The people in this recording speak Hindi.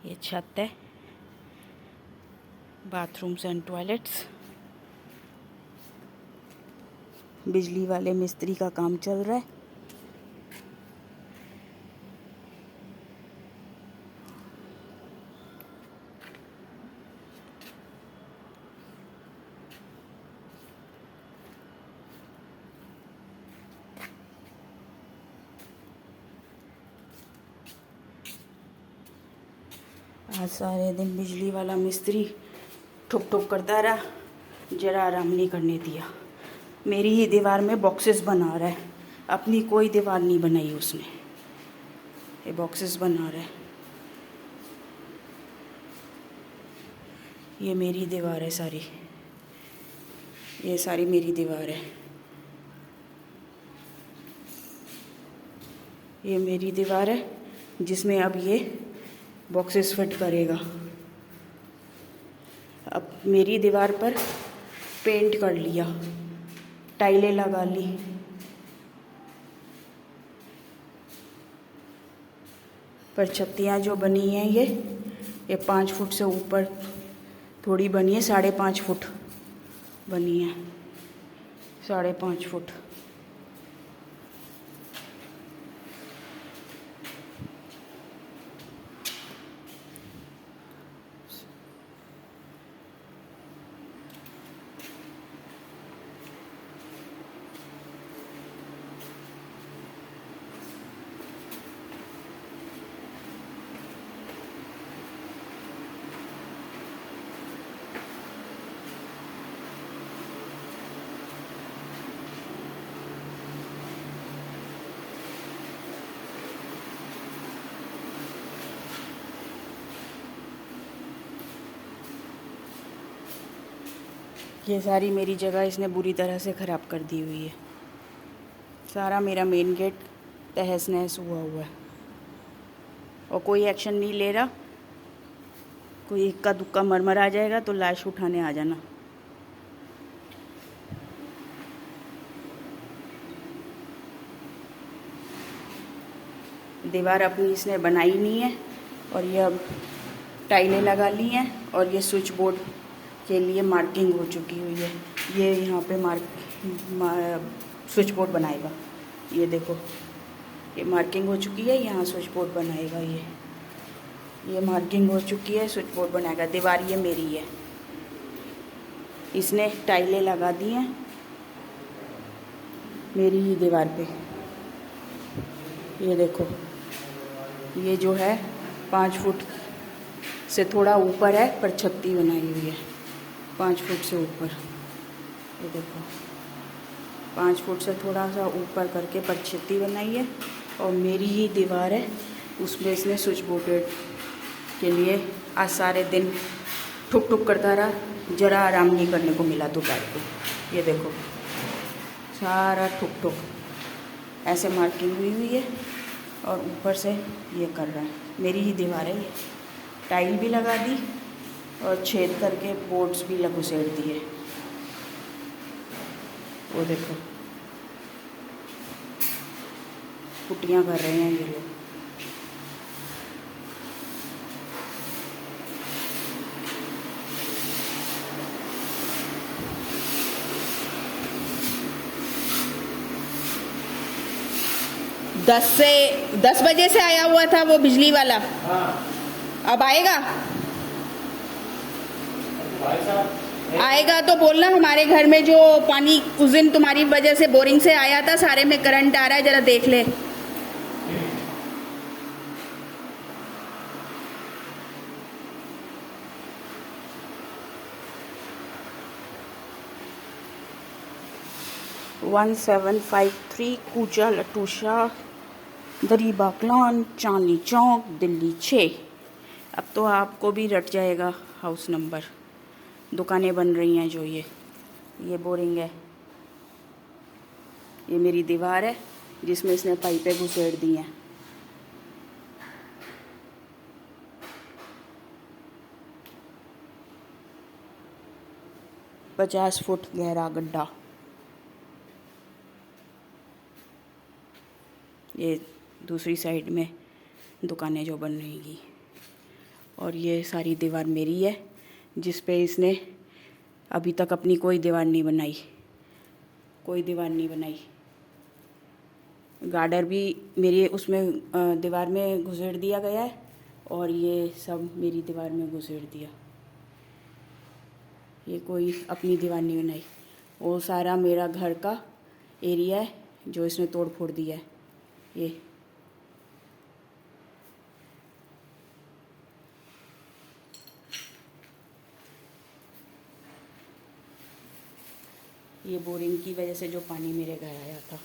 ये छत है, बाथरूम्स एंड टॉयलेट्स। बिजली वाले मिस्त्री का काम चल रहा है। आज सारे दिन बिजली वाला मिस्त्री ठुक ठुक करता रहा, जरा आराम नहीं करने दिया। मेरी ही दीवार में बॉक्सेस बना रहा है, अपनी कोई दीवार नहीं बनाई उसने। ये बॉक्सेस बना रहा है। ये मेरी दीवार है सारी, ये सारी मेरी दीवार है। ये मेरी दीवार है जिसमें अब ये बॉक्सेस फिट करेगा। अब मेरी दीवार पर पेंट कर लिया, टाइलें लगा ली। पर छत्तियाँ जो बनी हैं ये 5 फुट से ऊपर थोड़ी बनी है, 5.5 फुट बनी है, 5.5 फुट। ये सारी मेरी जगह इसने बुरी तरह से ख़राब कर दी हुई है। सारा मेरा मेन गेट तहस नहस हुआ है और कोई एक्शन नहीं ले रहा। कोई इक्का दुक्का मरमर आ जाएगा तो लाश उठाने आ जाना। दीवार अपनी इसने बनाई नहीं है और ये अब टाइलें लगा ली हैं और ये स्विच बोर्ड के लिए मार्किंग हो चुकी हुई है। ये यहाँ पे स्विच बोर्ड बनाएगा। ये देखो, ये मार्किंग हो चुकी है, यहाँ स्विच बोर्ड बनाएगा। ये मार्किंग हो चुकी है, स्विच बोर्ड बनाएगा। दीवार ये मेरी है, इसने टाइलें लगा दी हैं मेरी ही दीवार पे। ये देखो, ये जो है 5 फुट से थोड़ा ऊपर है पर छत्ती बनाई हुई है 5 फुट से ऊपर। ये देखो, 5 फुट से थोड़ा सा ऊपर करके पर छत्ती बनाई है और मेरी ही दीवार है, उसमें इसने स्विच बोर्ड के लिए आज सारे दिन ठुक ठुक करता रहा, जरा आराम नहीं करने को मिला दोपहर को। ये देखो, सारा ठुक ठुक ऐसे मार्किंग हुई है और ऊपर से ये कर रहा है। मेरी ही दीवार है ये। टाइल भी लगा दी और छेद करके बोर्ड्स भी घुसेड़ दिए। वो देखो, पुट्टियाँ कर रहे हैं ये लोग। दस बजे से आया हुआ था वो बिजली वाला। हाँ। अब आएगा? आएगा तो बोलना, हमारे घर में जो पानी उस दिन तुम्हारी वजह से बोरिंग से आया था, सारे में करंट आ रहा है, जरा देख ले। वन 753 कूचा लटूशा, दरी बाकलान, चांदनी चौक, दिल्ली 6। अब तो आपको भी रट जाएगा हाउस नंबर। दुकानें बन रही हैं जो ये बोरिंग है, ये मेरी दीवार है जिसमें इसने पाइपें घुसेड़ दी हैं। पचास फुट गहरा गड्ढा। ये दूसरी साइड में दुकानें जो बन रही। और ये सारी दीवार मेरी है, जिस पे इसने अभी तक अपनी कोई दीवार नहीं बनाई, कोई दीवार नहीं बनाई। गार्डर भी मेरी उसमें दीवार में घुसेड़ दिया गया है, और ये सब मेरी दीवार में घुसेड़ दिया। ये कोई अपनी दीवार नहीं बनाई। वो सारा मेरा घर का एरिया है जो इसने तोड़ फोड़ दिया है। ये बोरिंग की वजह से जो पानी मेरे घर आया था।